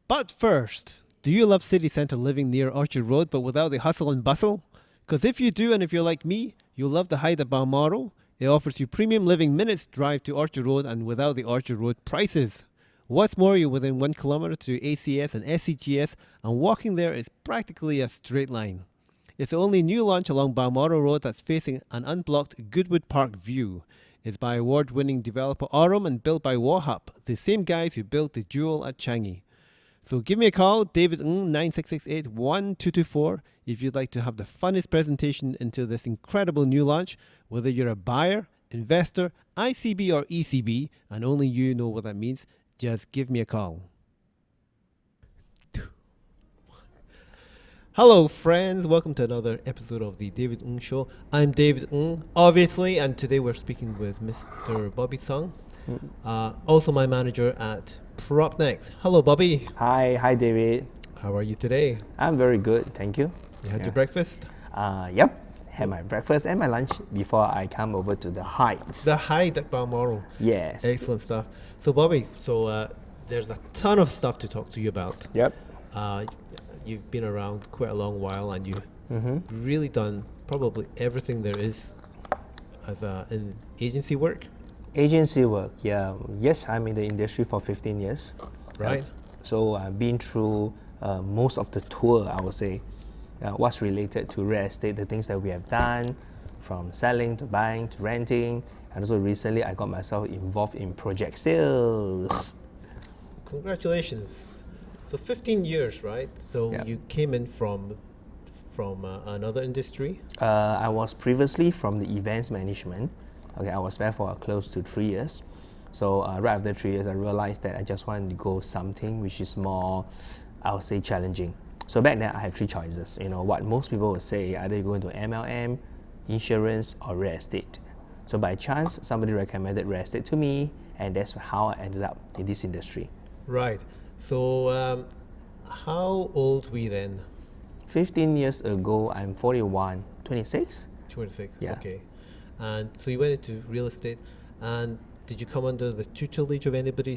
But first, do you love city centre living near Orchard Road but without the hustle and bustle? Because if you do, and if you're like me, you'll love the Hyde at Balmoral. It offers you premium living minutes drive to Orchard Road and without the Orchard Road prices. What's more, you're within 1 kilometre to ACS and SCGS, and walking there is practically a straight line. It's the only new launch along Balmoral Road that's facing an unblocked Goodwood Park view. It's by award-winning developer Aurum and built by Wahap, the same guys who built the Jewel at Changi. So give me a call, David Ng, 9668-1224, if you'd like to have the funnest presentation into this incredible new launch, whether you're a buyer, investor, ICB or ECB, and only you know what that means, just give me a call. Hello friends, welcome to another episode of the David Ng Show. I'm David Ng, obviously, and today we're speaking with Mr. Bobby Sng, also my manager at PropNext. Hello Bobby. Hi David. How are you today? I'm very good, thank you. You had your breakfast? Yep. Had my breakfast and my lunch before I come over to the Heights. The Hyde at Balmoral. Yes. Excellent stuff. So Bobby, there's a ton of stuff to talk to you about. Yep. You've been around quite a long while, and you've really done probably everything there is as in agency work. Agency work, yeah. Yes, I'm in the industry for 15 years. Right. So I've been through most of the tour, I would say. What's related to real estate, the things that we have done, from selling to buying to renting. And also recently I got myself involved in project sales. Congratulations. So 15 years, right? So Yep. you came in from another industry? I was previously from the events management. Okay, I was there for close to 3 years. So right after 3 years, I realized that I just wanted to go something which is more, I would say, challenging. So back then, I had 3 choices. You know, what most people would say, either you go into MLM, insurance, or real estate. So by chance, somebody recommended real estate to me, and that's how I ended up in this industry. Right. So how old were you then? 15 years ago, I'm 41, 26. 26. Yeah. Okay. And so you went into real estate, and did you come under the tutelage of anybody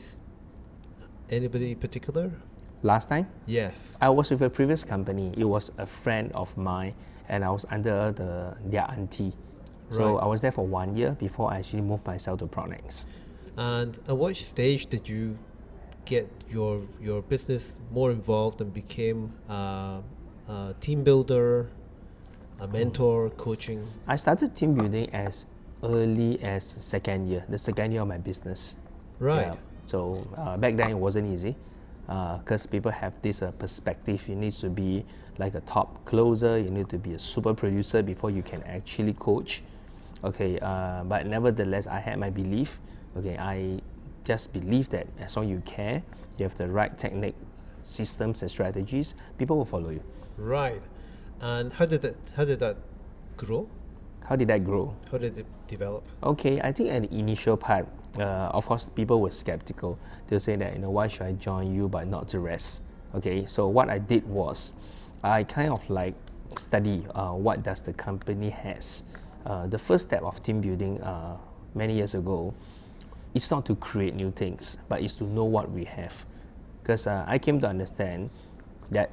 particular? Last time, Yes. I was with a previous company. It was a friend of mine, and I was under their auntie. So Right. I was there for 1 year before I actually moved myself to PropNext. And at what stage did you get your business more involved and became a team builder, a mentor, coaching? I started team building as early as second year, the second year of my business. Right. Yeah. So back then it wasn't easy because people have this perspective. You need to be like a top closer. You need to be a super producer before you can actually coach. Okay, but nevertheless, I had my belief. Okay, I just believe that as long as you care, you have the right technique, systems, and strategies, people will follow you. Right. And how did that grow? How did that grow? How did it develop? Okay, I think at the initial part, of course, people were skeptical. They'll say that, why should I join you but not the rest? Okay, so what I did was, I kind of like study what does the company has. The first step of team building many years ago, it's not to create new things, but it's to know what we have. Because I came to understand that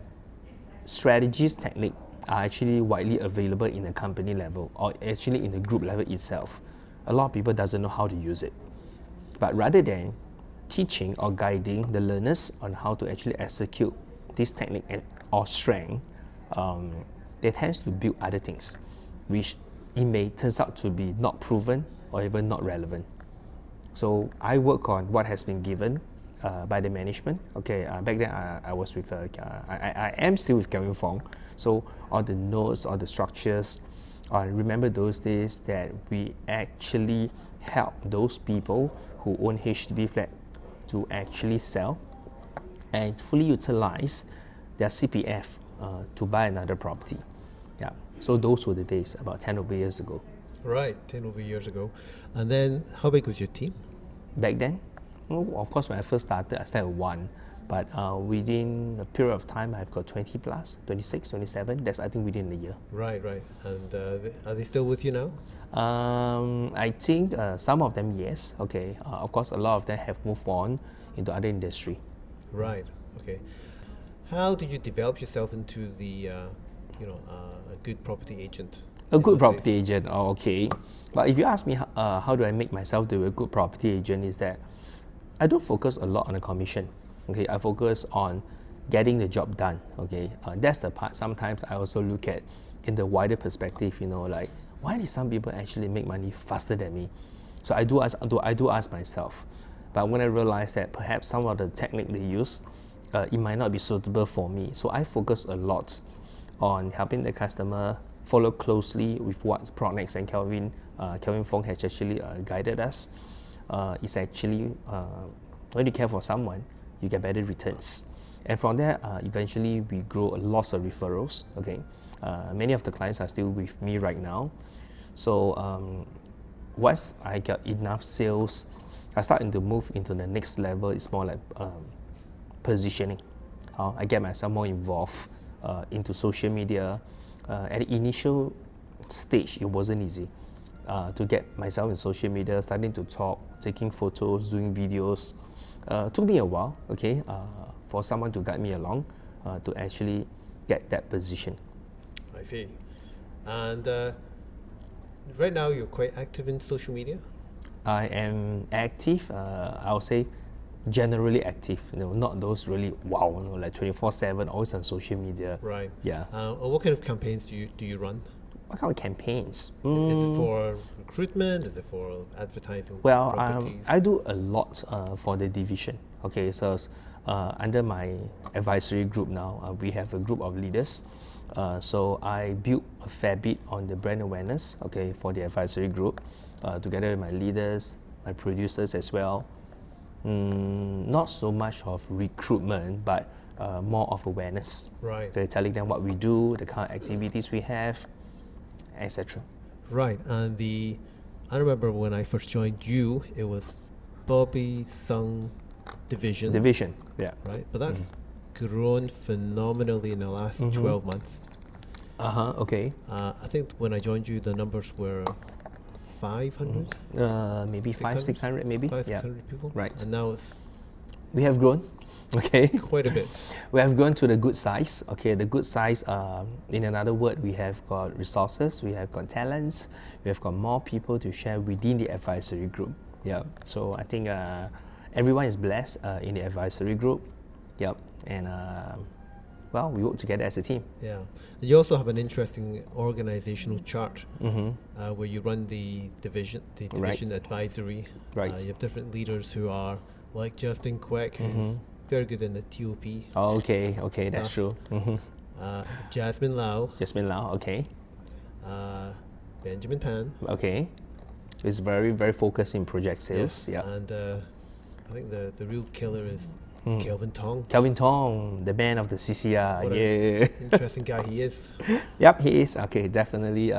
strategies, technique are actually widely available in the company level or actually in the group level itself. A lot of people doesn't know how to use it. But rather than teaching or guiding the learners on how to actually execute this technique or strength, they tend to build other things, which it may turns out to be not proven or even not relevant. So I work on what has been given by the management. Okay, back then I was with, I am still with Kevin Fong. So all the notes, all the structures, I remember those days that we actually help those people who own HDB flat to actually sell and fully utilize their CPF to buy another property. Yeah, so those were the days about 10 over years ago. Right, 10 over years ago. And then how big was your team? Back then, of course, when I first started, I started with 1. But within a period of time, I've got 20 plus, 26, 27. That's, I think, within a year. Right, right. And are they still with you now? I think some of them, yes. Okay. Of course, a lot of them have moved on into other industry. Right. Okay. How did you develop yourself into the, a good property agent A in good those days? property agent, oh, okay. But if you ask me how do I make myself to be a good property agent, is that I don't focus a lot on the commission. Okay, I focus on getting the job done. Okay, that's the part. Sometimes I also look at in the wider perspective. Like why did some people actually make money faster than me? So I do ask myself. But when I realize that perhaps some of the technique they use, it might not be suitable for me. So I focus a lot on helping the customer follow closely with what Pronex and Kelvin Fong has actually guided us. It's actually when you care for someone, you get better returns. And from there, eventually we grow a lot of referrals. Okay, many of the clients are still with me right now. So once I got enough sales, I starting to move into the next level. It's more like positioning. I get myself more involved into social media. At the initial stage, it wasn't easy to get myself in social media, starting to talk, taking photos, doing videos. Took me a while, okay, for someone to guide me along to actually get that position. I see. And right now, you're quite active in social media. I am active. I would say generally active. Not those really wow, like 24/7, always on social media. Right. Yeah. What kind of campaigns do you run? What kind of campaigns? Is it for recruitment? Is it for advertising Well, properties? I do a lot for the division. Okay, so under my advisory group now, we have a group of leaders. So I built a fair bit on the brand awareness. Okay, for the advisory group, together with my leaders, my producers as well. Not so much of recruitment, but more of awareness. Right. Okay, telling them what we do, the kind of activities we have, etc. Right. And I remember when I first joined you, it was Bobby Sng division. Division, yeah. Right. But that's grown phenomenally in the last 12 months. Okay. I think when I joined you, the numbers were 500, Maybe 500-600, maybe. 600 people. Right. And now it's We have grown. Okay. quite a bit. We have grown to the good size. Okay, the good size. In another word, we have got resources. We have got talents. We have got more people to share within the advisory group. Yeah. So I think everyone is blessed in the advisory group. Yep. And well, we work together as a team. Yeah. You also have an interesting organizational chart where you run the division Right. advisory. Right. You have different leaders who are like Justin Quek, who's very good in the TOP. Okay. Okay, that's Stuff. true. Jasmine Lau, Jasmine Lau. Okay. Benjamin Tan. Okay. It's very very focused in project sales. Yeah. And I think the real killer is Kelvin Tong. Kelvin Tong, the man of the CCR. What Yeah. an interesting guy he is. Yep, he is. Okay, definitely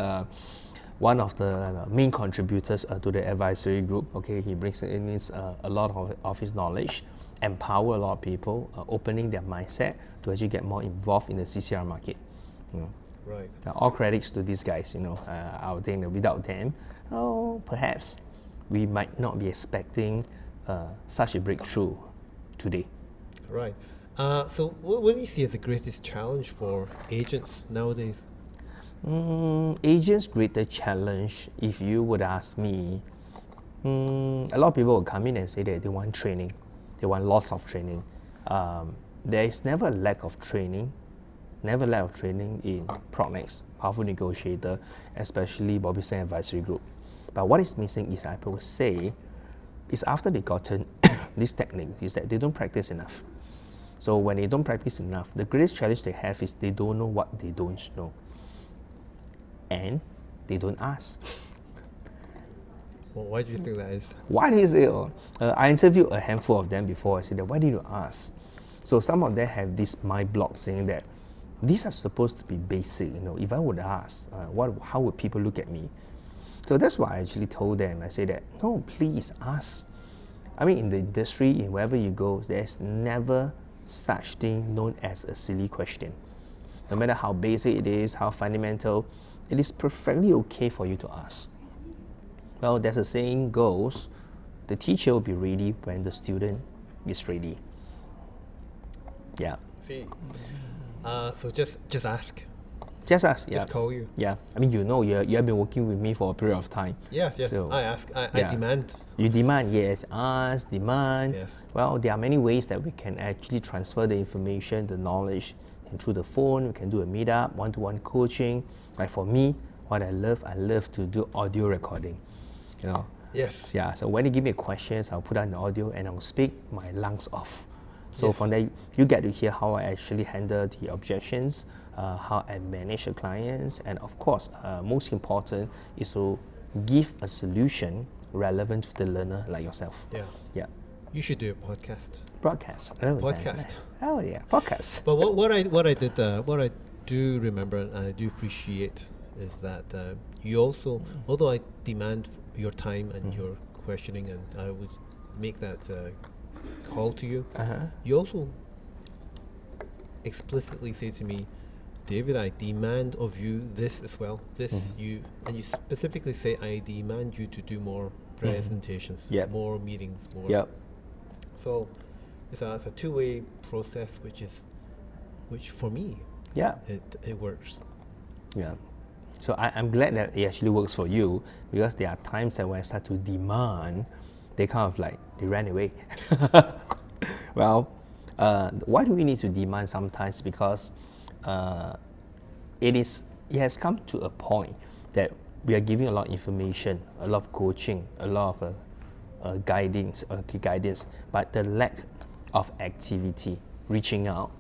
one of the main contributors to the advisory group. Okay, he brings in a lot of his knowledge, empower a lot of people, opening their mindset to actually get more involved in the CCR market. Right. All credits to these guys. I would think that without them, perhaps we might not be expecting such a breakthrough today. Right. So what do you see as the greatest challenge for agents nowadays? Agents' greater challenge, if you would ask me, a lot of people will come in and say that they want training, they want lots of training. There is never a lack of training, never lack of training in Pronex, Powerful Negotiator, especially Bobby Sng Advisory Group. But what is missing is, I would say, is after they gotten this technique, is that they don't practice enough. So when they don't practice enough, the greatest challenge they have is they don't know what they don't know. And they don't ask. Well, why do you think that is? Why is it? I interviewed a handful of them before. I said that, why did you ask? So some of them have this mind block saying that these are supposed to be basic. If I would ask, how would people look at me? So that's why I actually told them. I said that, no, please ask. I mean, in the industry, in wherever you go, there's never such thing known as a silly question. No matter how basic it is, how fundamental, it is perfectly okay for you to ask. Well, there's a saying goes, the teacher will be ready when the student is ready. Yeah. See. So just ask. Just ask. Yeah. Just call you. Yeah. I mean, you have been working with me for a period of time. Yes. So, I ask. I yeah. demand. You demand, yes. Ask, demand. Yes. Well, there are many ways that we can actually transfer the information, the knowledge, and through the phone. We can do a meetup, one-to-one coaching. Like for me, what I love to do audio recording. You know. Yes. Yeah. So when you give me questions, I'll put on the audio and I'll speak my lungs off. So Yes. from there, you get to hear how I actually handle the objections, how I manage the clients, and of course, most important is to give a solution relevant to the learner like yourself. Yeah. Yeah. You should do a podcast. Broadcast. Oh, Podcast. Oh yeah, podcast. But what I did what I do remember and I do appreciate is that you also, although I demand your time and your questioning, and I would make that call to you, you also explicitly say to me, David, I demand of you this as well. This you, and you specifically say, I demand you to do more presentations, Yep. more meetings, more. Yep. So it's a two-way process, which for me, Yeah. it works. Yeah. So I'm glad that it actually works for you, because there are times that when I start to demand, they kind of like, they ran away. Well, why do we need to demand sometimes? Because it has come to a point that we are giving a lot of information, a lot of coaching, a lot of guidance, but the lack of activity, reaching out,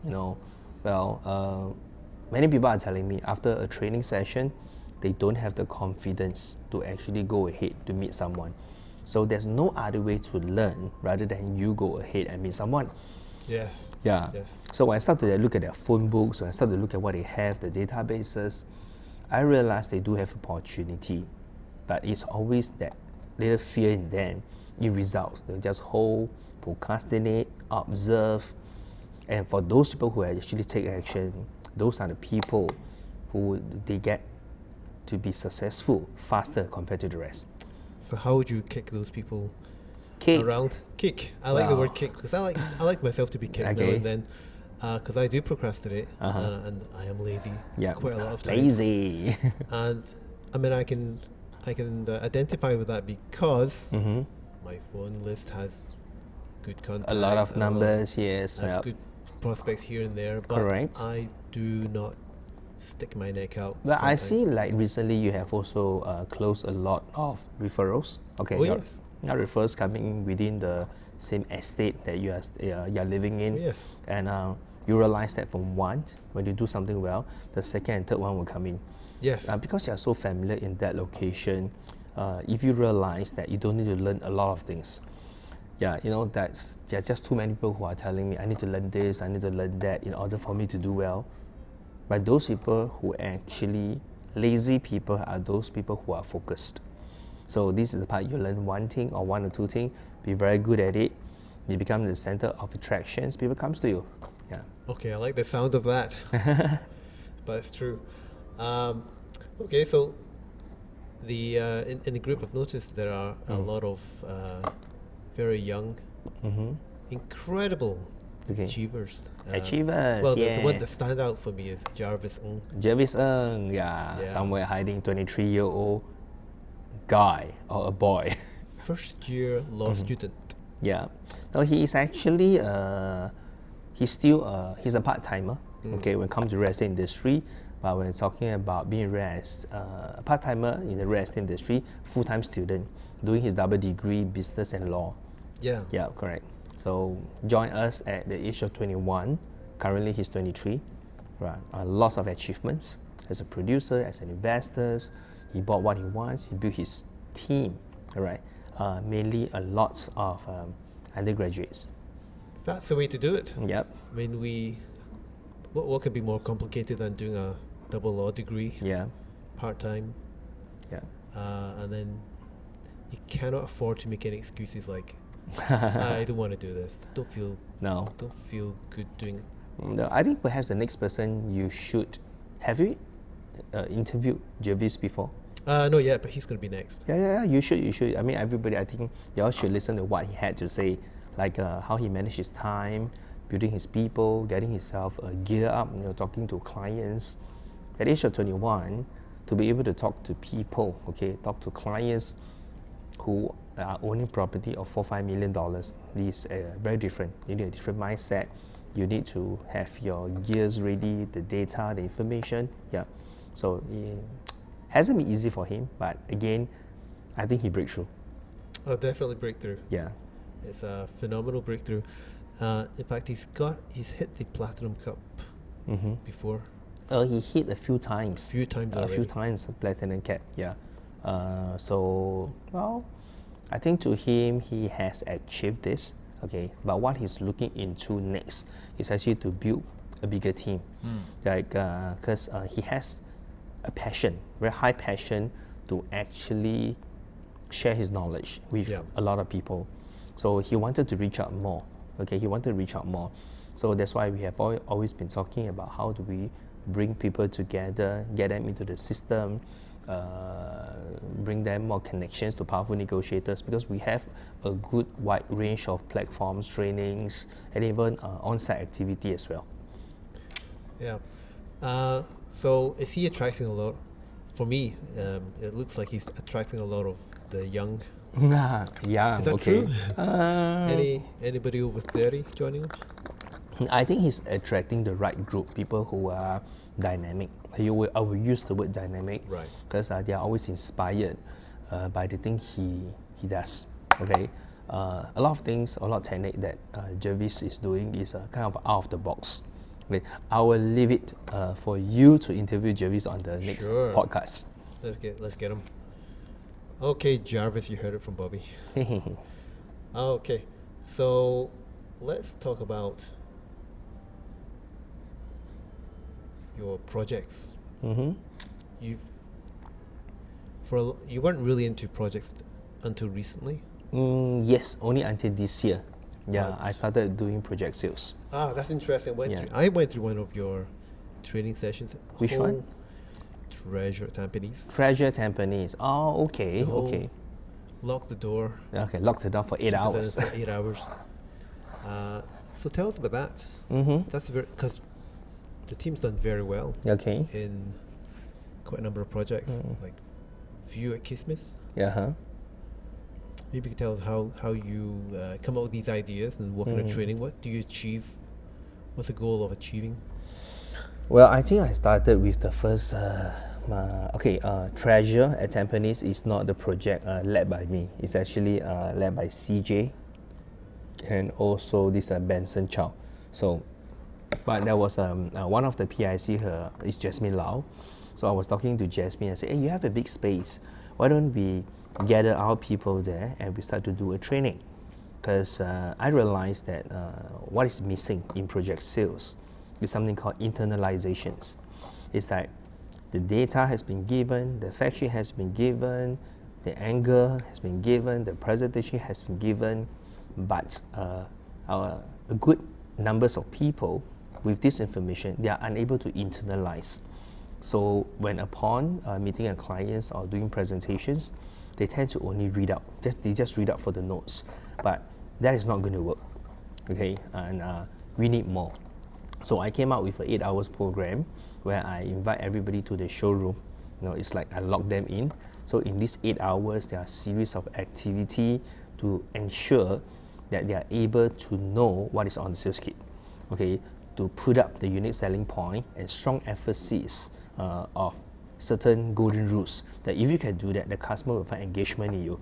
many people are telling me after a training session, they don't have the confidence to actually go ahead to meet someone. So there's no other way to learn rather than you go ahead and meet someone. Yes. Yeah. Yes. So when I start to look at their phone books, when I start to look at what they have, the databases, I realize they do have opportunity, but it's always that little fear in them. It results. They just hold, procrastinate, observe, and for those people who actually take action, those are the people who they get to be successful faster compared to the rest. So how would you kick those people Kick. around? Kick. I like the Wow. word kick because I like myself to be kicked now Okay. and then, because I do procrastinate and I am lazy. Yeah. Quite a lot of times. Lazy. And I mean I can identify with that because my phone list has good contacts. A lot of and numbers, yes. and Yep. good prospects here and there, but Correct. I do not stick my neck out. Well, I sometimes. see like recently you have also closed a lot of referrals. Okay, Oh, your, yes. your referrals coming within the same estate that you're living in. Oh, yes. And you realize that from one, when you do something well, the second and third one will come in. Yes. Because you're so familiar in that location, if you realize that you don't need to learn a lot of things. Yeah, there are just too many people who are telling me, I need to learn this, I need to learn that in order for me to do well. But those people who actually, lazy people are those people who are focused. So this is the part you learn one thing or one or two things, be very good at it, you become the center of attractions, people comes to you. Yeah. Okay, I like the sound of that. But it's true. Okay, so the in the group I've noticed there are a lot of very young, incredible Okay. achievers. Achievers, Well, yeah. the one that stand out for me is Jarvis Ng. Jarvis Sng, yeah, Yeah. somewhere hiding, 23-year-old guy or a boy. First year law student. Yeah. No, he is actually he's still he's a part timer. Okay, when it comes to real estate industry, but when talking about being a part timer in the real estate industry, full time student, doing his double degree business and law. Yeah. Yeah, correct. So join us at the age of 21. Currently, he's 23. Right, lots of achievements as a producer, as an investor. He bought what he wants. He built his team. All right, mainly a lot of undergraduates. That's the way to do it. Yep. I mean, what could be more complicated than doing a double law degree, Yeah. part time, Yeah. and then you cannot afford to make any excuses like, I don't want to do this. Don't feel No. good doing it. No. I think perhaps the next person you should have you interviewed Jarvis before. Not yet, but he's going to be next. Yeah. You should. I mean, everybody. I think y'all should listen to what he had to say, like how he managed his time, building his people, getting himself gear up, talking to clients. At the age of 21, to be able to talk to people, okay, talk to clients who are owning property of $4-5 million, this is very different. You need a different mindset. You need to have your gears ready, the data, the information. Yeah. So it hasn't been easy for him, but again, I think he breaks through. Oh, definitely breakthrough. Yeah. It's a phenomenal breakthrough. In fact, he's hit the Platinum Cup before. He hit a few times. A few times A few already. times Platinum Cap, yeah. So, well, I think to him, he has achieved this, okay. But what he's looking into next is actually to build a bigger team. Like, because he has a passion, very high passion to actually share his knowledge with Yeah. a lot of people. So he wanted to reach out more. Okay, he wanted to reach out more. So that's why we have always been talking about how do we bring people together, get them into the system, bring them more connections to powerful negotiators, because we have a good wide range of platforms, trainings, and even on-site activity as well. Yeah. So is he attracting a lot? For me, it looks like he's attracting a lot of the young. Yeah, Is that okay. true? Anybody over 30 joining him? I think he's attracting the right group, people who are dynamic. I will use the word dynamic, Right. because they are always inspired by the thing he does. Okay, a lot of things, a lot of technique that Jervis is doing is kind of out of the box. Okay, I will leave it for you to interview Jervis on the next Sure. podcast. Let's get him. Okay, Jarvis, you heard it from Bobby. Okay, so let's talk about your projects. You weren't really into projects until recently. Yes, only until this year. Yeah, I started doing project sales. Ah, that's interesting. Yeah. I went through one of your training sessions. Which one? Treasure Tampines. Treasure Tampines. Oh, okay, The whole okay. Lock the door. Okay, locked it down for 8 keep it hours. there for 8 hours. So tell us about that. That's because the team's done very well Okay. in quite a number of projects, like View at Kismis. Yeah, huh? Maybe you could tell us how you come up with these ideas and what kind of training. What do you achieve? What's the goal of achieving? Well, I think I started with the first. Treasure at Tampines is not the project led by me. It's actually led by CJ and also this Benson Chow. So, but there was one of the PIC, her is Jasmine Lau. So I was talking to Jasmine and said, hey, you have a big space. Why don't we gather our people there and we start to do a training? Because I realized that what is missing in project sales is something called internalizations. It's like the data has been given, the fact sheet has been given, the angle has been given, the presentation has been given, but a good numbers of people with this information, they are unable to internalize. So when upon meeting a clients or doing presentations, they tend to only read out. They just read out for the notes, but that is not going to work. Okay, and we need more. So I came out with an 8 hours program where I invite everybody to the showroom. It's like I lock them in. So in these 8 hours, there are a series of activity to ensure that they are able to know what is on the sales kit. Okay, to put up the unique selling point and strong emphasis of certain golden rules that if you can do that, the customer will find engagement in you.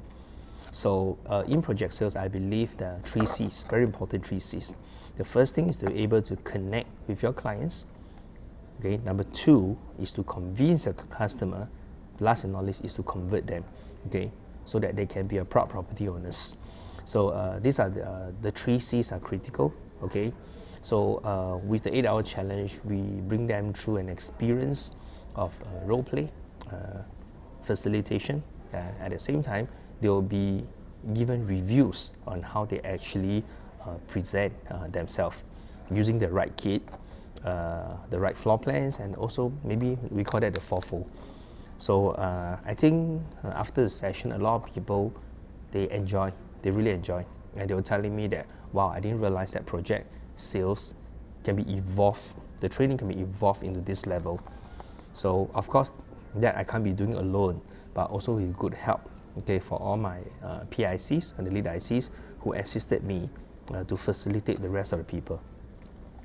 So in project sales, I believe there are 3 C's, very important 3 C's. The first thing is to be able to connect with your clients. Okay, number 2 is to convince your customer. Last and not least is to convert them. Okay, so that they can be a proud property owners. So these are the 3 C's are critical. Okay, so with the 8-hour challenge, we bring them through an experience of role play, facilitation. At the same time, they will be given reviews on how they actually present themselves using the right kit, the right floor plans, and also maybe we call that the 4-fold. So I think after the session, a lot of people, they really enjoy, and they were telling me that, wow, I didn't realize that project sales can be evolved, the training can be evolved into this level. So of course, that I can't be doing alone, but also with good help, okay, for all my PICs and the lead ICs who assisted me to facilitate the rest of the people.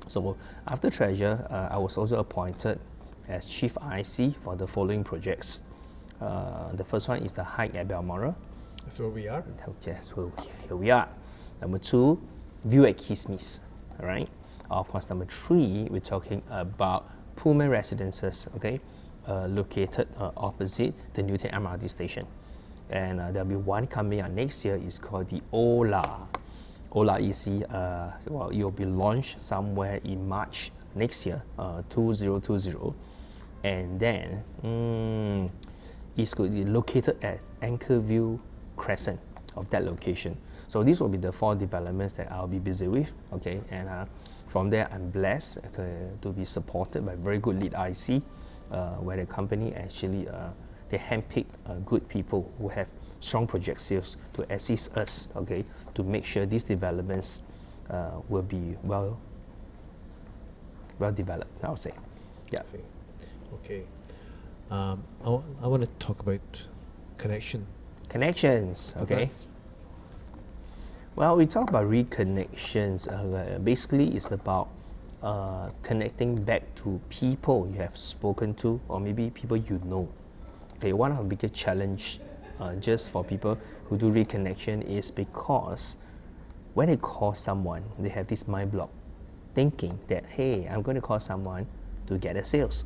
So after Treasure, I was also appointed as Chief IC for the following projects. The first one is the hike at Balmoral. That's where we are. Yes, well, here we are. Number 2, view at Kismis. All right. Of course, number 3, we're talking about Pullman Residences, okay, located opposite the Newton MRT station. And there'll be one coming out next year. It's called the Ola. Ola EC, well, it will be launched somewhere in March next year, 2020. And then it's going to be located at Anchorview Crescent of that location. So these will be the 4 developments that I'll be busy with, okay? And from there, I'm blessed to be supported by very good lead IC, where the company actually, they handpick good people who have strong project sales to assist us, okay, to make sure these developments will be well developed, I would say. Yeah. Okay. I want to talk about connections. Okay. Well, we talk about reconnections. Basically, it's about connecting back to people you have spoken to, or maybe people you know. Okay, one of the biggest challenge just for people who do reconnection is because when they call someone, they have this mind block, thinking that, hey, I'm going to call someone to get a sales,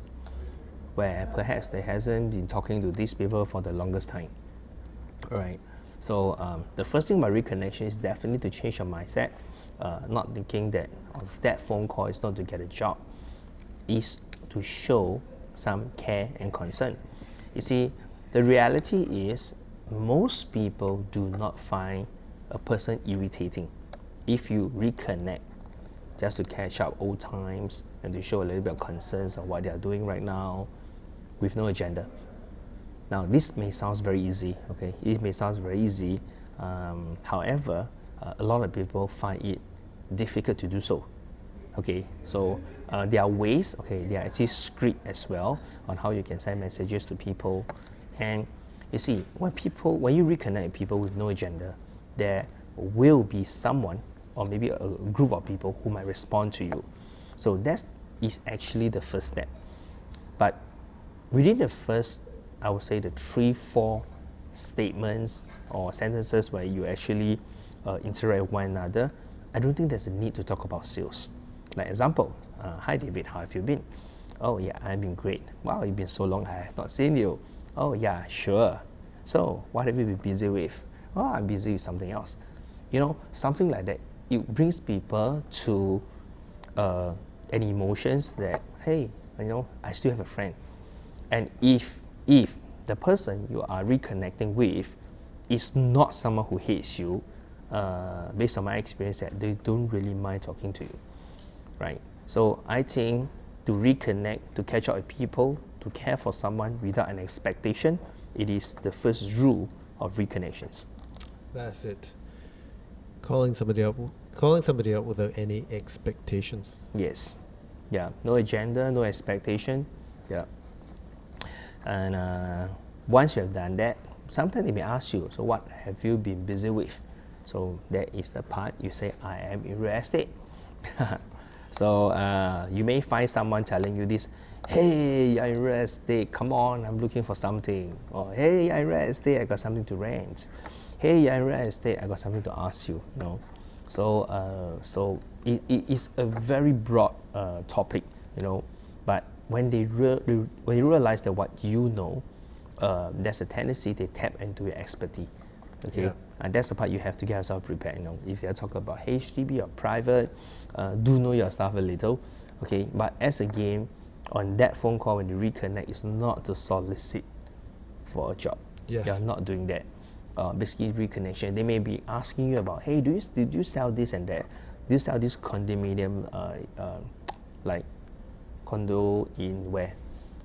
where perhaps they hasn't been talking to these people for the longest time. All right. So the first thing about reconnection is definitely to change your mindset, not thinking that of that phone call is not to get a job, is to show some care and concern. You see, the reality is most people do not find a person irritating if you reconnect just to catch up old times and to show a little bit of concerns of what they are doing right now with no agenda. Now, this may sound very easy, okay? It may sound very easy. However, a lot of people find it difficult to do so. Okay, so there are ways, okay, there are actually script as well on how you can send messages to people. And you see, when you reconnect people with no agenda, there will be someone or maybe a group of people who might respond to you. So that is actually the first step. But within the first, I would say the 3-4 statements or sentences where you actually interact with one another, I don't think there's a need to talk about sales. Like example, hi David, how have you been? Oh yeah, I've been great. Wow, it's been so long, I have not seen you. Oh yeah, sure. So what have you been busy with? Oh, I'm busy with something else. You know, something like that. It brings people to an emotions that, hey, you know, I still have a friend. And if the person you are reconnecting with is not someone who hates you, based on my experience, that they don't really mind talking to you, right? So I think to reconnect, to catch up with people, to care for someone without an expectation, it is the first rule of reconnections. That's it. Calling somebody out without any expectations. Yes. Yeah. No agenda, no expectation. Yeah. And once you have done that, sometimes they may ask you, so what have you been busy with? So that is the part you say, I am in real estate. So you may find someone telling you this, hey, I'm in real estate, come on, I'm looking for something. Or hey, I'm in real estate, I got something to rent. Hey, I'm in real estate, I got something to ask you. You know? So it is a very broad topic, you know. But when they when you realize that what you know, there's a tendency they tap into your expertise. Okay, yeah. And that's the part you have to get yourself prepared. You know, if you're talking about HDB or private, do know your stuff a little. Okay, but as a game, on that phone call when you reconnect, it's not to solicit for a job. Yes. You're not doing that. Basically, reconnection. They may be asking you about, hey, did you sell this and that? Do you sell this condominium, like condo in where?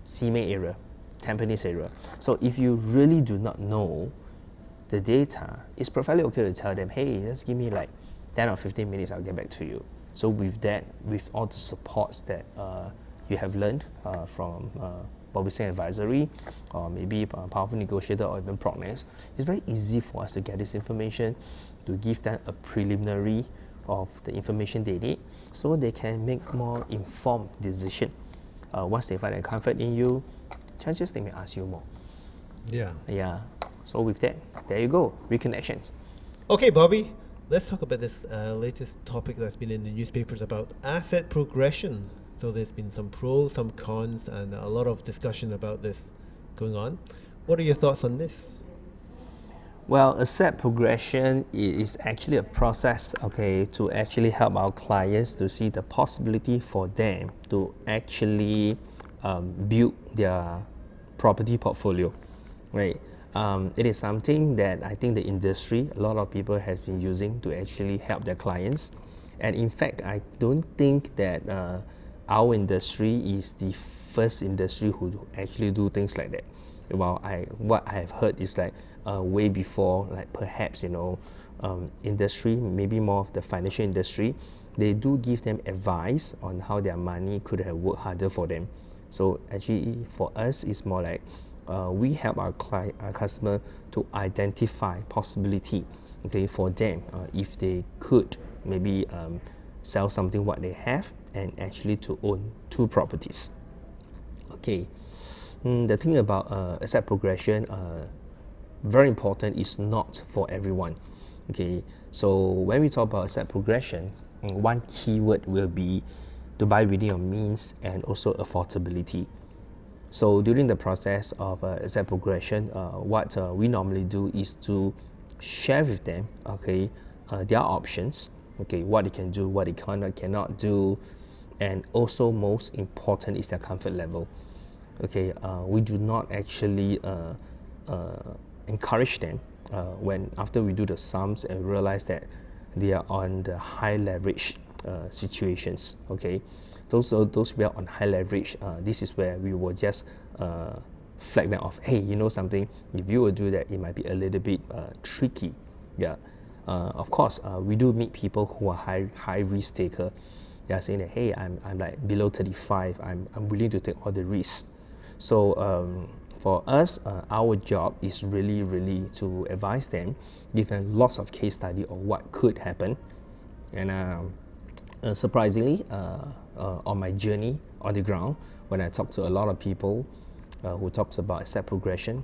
Simei area, Tampines area. So if you really do not know the data, it's perfectly okay to tell them, hey, just give me like 10 or 15 minutes, I'll get back to you. So with that, with all the supports that you have learned from Bobby Sng Advisory, or maybe Powerful Negotiator, or even Prognex, it's very easy for us to get this information, to give them a preliminary of the information they need, so they can make more informed decision. Once they find a comfort in you, chances they may ask you more. Yeah. Yeah. So with that, there you go, reconnections. Okay, Bobby, let's talk about this latest topic that's been in the newspapers about asset progression. So there's been some pros, some cons, and a lot of discussion about this going on. What are your thoughts on this? Well, asset progression is actually a process, okay, to actually help our clients to see the possibility for them to actually build their property portfolio, right? It is something that I think the industry, a lot of people have been using to actually help their clients. And in fact, I don't think that our industry is the first industry who actually do things like that. Well, what I have heard is like way before, like perhaps industry, maybe more of the financial industry, they do give them advice on how their money could have worked harder for them. So actually, for us, it's more like we help our customer to identify possibility, okay, for them if they could maybe sell something what they have and actually to own two properties. Okay, the thing about asset progression, very important, is not for everyone. Okay, so when we talk about asset progression, one keyword will be to buy within your means and also affordability. So during the process of asset progression, what we normally do is to share with them, okay, their options, okay, what they can do, what they cannot do, and also most important is their comfort level. Okay, we do not actually encourage them when after we do the sums and realize that they are on the high leverage situations. Okay, those we are on high leverage, this is where we will just flag them off. Hey, you know something, if you will do that, it might be a little bit tricky. Yeah, of course, we do meet people who are high risk taker. They are saying that, hey, I'm like below 35, I'm willing to take all the risks. So for us, our job is really to advise them, give them lots of case study of what could happen. And surprisingly, on my journey on the ground, when I talk to a lot of people who talks about asset progression,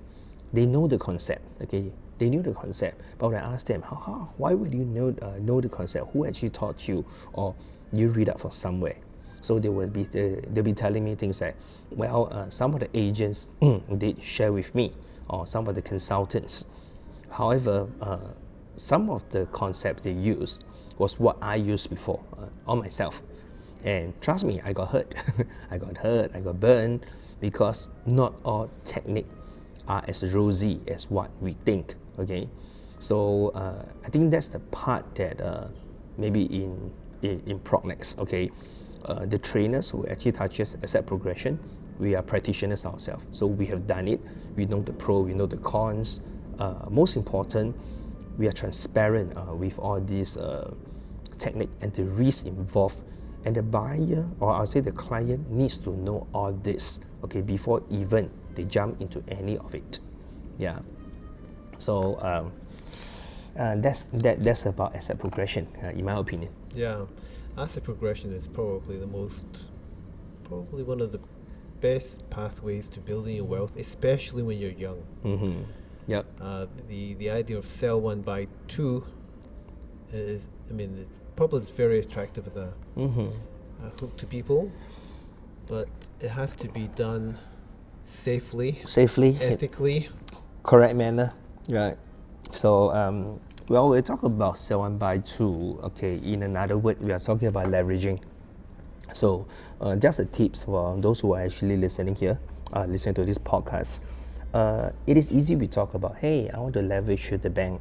they know the concept. Okay, they knew the concept, but when I ask them, why would you know the concept? Who actually taught you, or you read up from somewhere? So they'll be telling me things like, well, some of the agents did share with me, or some of the consultants. However, some of the concepts they used was what I used before on myself. And trust me, I got hurt. I got burned, because not all techniques are as rosy as what we think. Okay, so I think that's the part that maybe in Prognex, okay, the trainers who actually touches asset progression, we are practitioners ourselves. So we have done it. We know the pro, we know the cons. Most important, we are transparent with all these technique and the risk involved. And the buyer, or I'll say the client, needs to know all this, okay, before even they jump into any of it. Yeah. So that's about asset progression, in my opinion. Yeah, asset progression is probably one of the best pathways to building your wealth, especially when you're young. Mm-hmm. Yep. The idea of sell one, buy two is, I mean, it probably is very attractive as a hook to people, but it has to be done safely, ethically. Correct manner, right? So well, we talk about sell one buy two. Okay, in another word, we are talking about leveraging. So just a tips for those who are actually listening here, listening to this podcast. It is easy we talk about, hey, I want to leverage with the bank,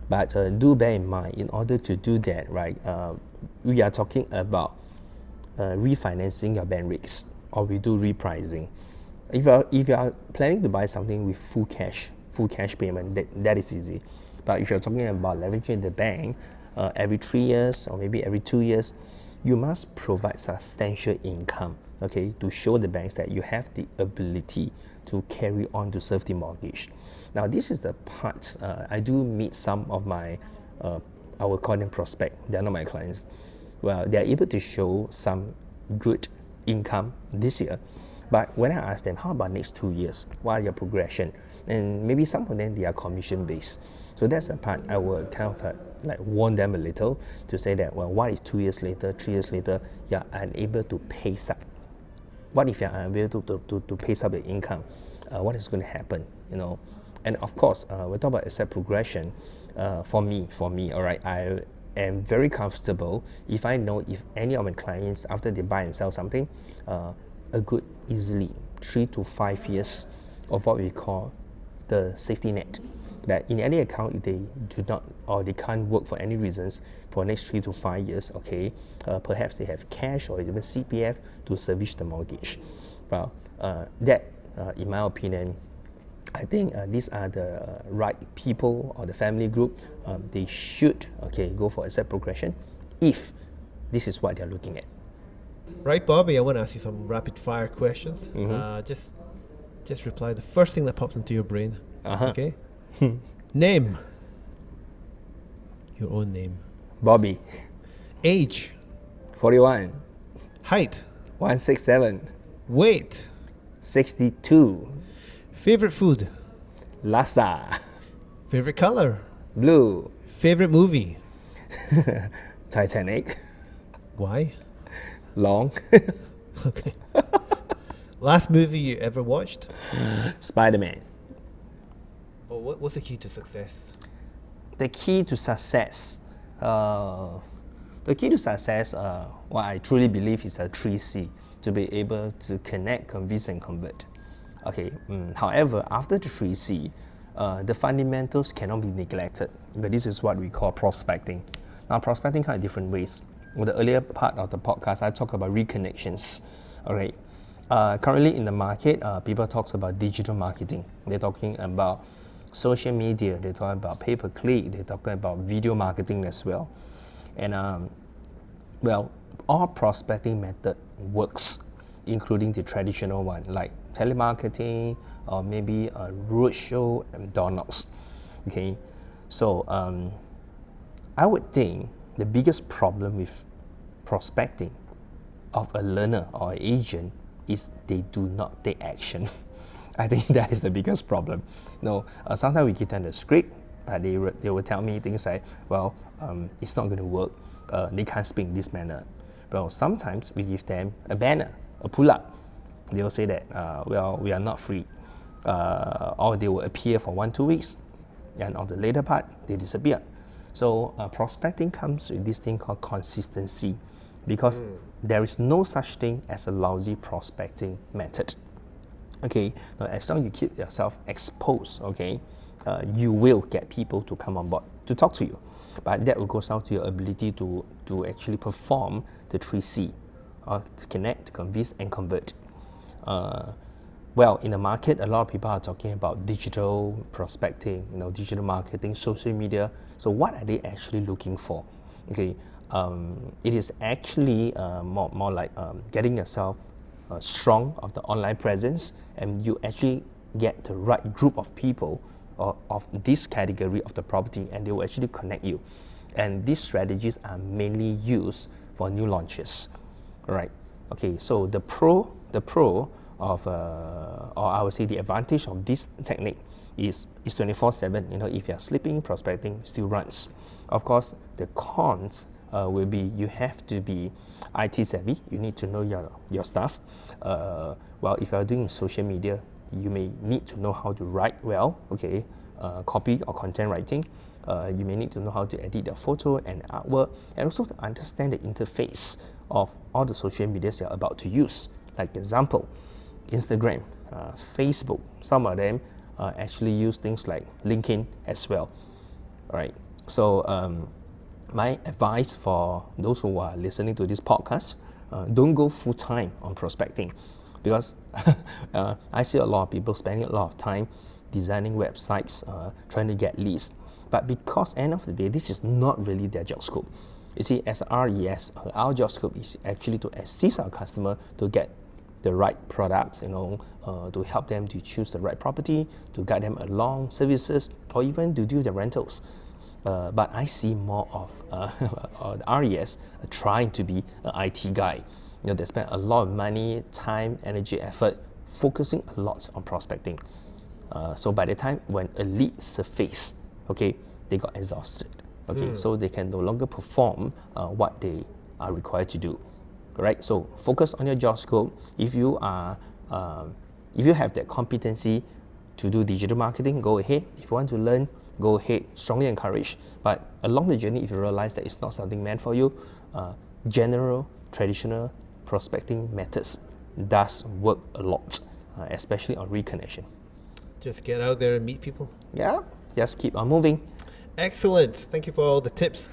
but do bear in mind, in order to do that, right, we are talking about refinancing your bank rates, or we do repricing. If you are planning to buy something with full cash payment, that is easy. But if you're talking about leveraging the bank every 3 years or maybe every 2 years, you must provide substantial income, okay, to show the banks that you have the ability to carry on to serve the mortgage. Now, this is the part I do meet some of my, I will call them prospect. They are not my clients. Well, they are able to show some good income this year. But when I ask them, how about next 2 years? What are your progression? And maybe some of them, they are commission based. So that's the part I will kind of like warn them a little to say that, well, what if 2 years later, 3 years later, you're unable to pace up? What if you're unable to pace up your income? What is going to happen? You know, and of course, we talk about asset progression. For me, all right, I am very comfortable if I know if any of my clients after they buy and sell something, a good easily 3 to 5 years of what we call the safety net. That in any account, if they do not or they can't work for any reasons for next 3 to 5 years, okay, perhaps they have cash or even CPF to service the mortgage. Well, in my opinion, I think these are the right people or the family group. They should, okay, go for asset progression if this is what they're looking at. Right, Bobby, I want to ask you some rapid fire questions. Just reply the first thing that pops into your brain. Okay? Name. Your own name. Bobby, Age. 41, Height. 167, Weight. 62, Favorite food. Lhasa, Favorite color. blue, Favorite movie. Titanic, Why? long, Okay. Last movie you ever watched? Spider-Man. What's the key to success? The key to success, what I truly believe is a 3C, to be able to connect, convince, and convert. Okay. However, after the 3C, the fundamentals cannot be neglected. But this is what we call prospecting. Now, prospecting comes in different ways. In the earlier part of the podcast, I talked about reconnections. All right. Currently in the market, people talk about digital marketing. They're talking about social media. They're talking about pay-per-click. They're talking about video marketing as well. And well, all prospecting method works, including the traditional one like telemarketing or maybe a roadshow and McDonald's. Okay, so I would think the biggest problem with prospecting of a learner or an agent is they do not take action. I think that is the biggest problem. Sometimes we give them the script, but they will tell me things like, well, it's not going to work. They can't speak in this manner. Well, sometimes we give them a banner, a pull-up. They will say that, well, we are not free. Or they will appear for 1-2 weeks, and on the later part, they disappear. So prospecting comes with this thing called consistency, because there is no such thing as a lousy prospecting method. Okay, now as long as you keep yourself exposed, okay, you will get people to come on board to talk to you. But that will go down to your ability to actually perform the 3C, to connect, to convince, and convert. Well, in the market, a lot of people are talking about digital prospecting, digital marketing, social media. So what are they actually looking for? Okay, it is actually more like getting yourself strong of the online presence, and you actually get the right group of people of this category of the property, and they will actually connect you. And these strategies are mainly used for new launches. All right. Okay. So the pro of, or I would say the advantage of this technique is 24/7. If you're sleeping, prospecting still runs. Of course, the cons will be you have to be IT savvy. You need to know your stuff. Well, if you're doing social media, you may need to know how to write well, okay, copy or content writing. You may need to know how to edit the photo and artwork, and also to understand the interface of all the social medias you're about to use. Like example, Instagram, Facebook. Some of them actually use things like LinkedIn as well. All right. So my advice for those who are listening to this podcast, don't go full time on prospecting, because I see a lot of people spending a lot of time designing websites, trying to get leads. But because end of the day, this is not really their job scope. You see, as RES, our job scope is actually to assist our customer to get the right products, to help them to choose the right property, to guide them along services, or even to do the rentals. But I see more of the RES trying to be an IT guy. They spend a lot of money, time, energy, effort, focusing a lot on prospecting. So by the time when a lead surface, okay, they got exhausted. Okay, so they can no longer perform what they are required to do. Right? So focus on your job scope. If you have that competency to do digital marketing, go ahead. If you want to learn, go ahead. Strongly encourage. But along the journey, if you realize that it's not something meant for you, general, traditional prospecting methods does work a lot, especially on reconnection. Just get out there and meet people. Yeah, just keep on moving. Excellent. Thank you for all the tips.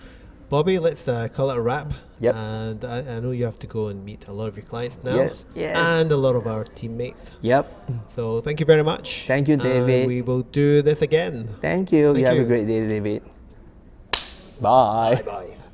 Bobby, let's call it a wrap. Yep. And I know you have to go and meet a lot of your clients now. Yes. And a lot of our teammates. Yep. So thank you very much. Thank you, David. And we will do this again. Thank you. Thank You have you. a great day, David. Bye. Bye-bye.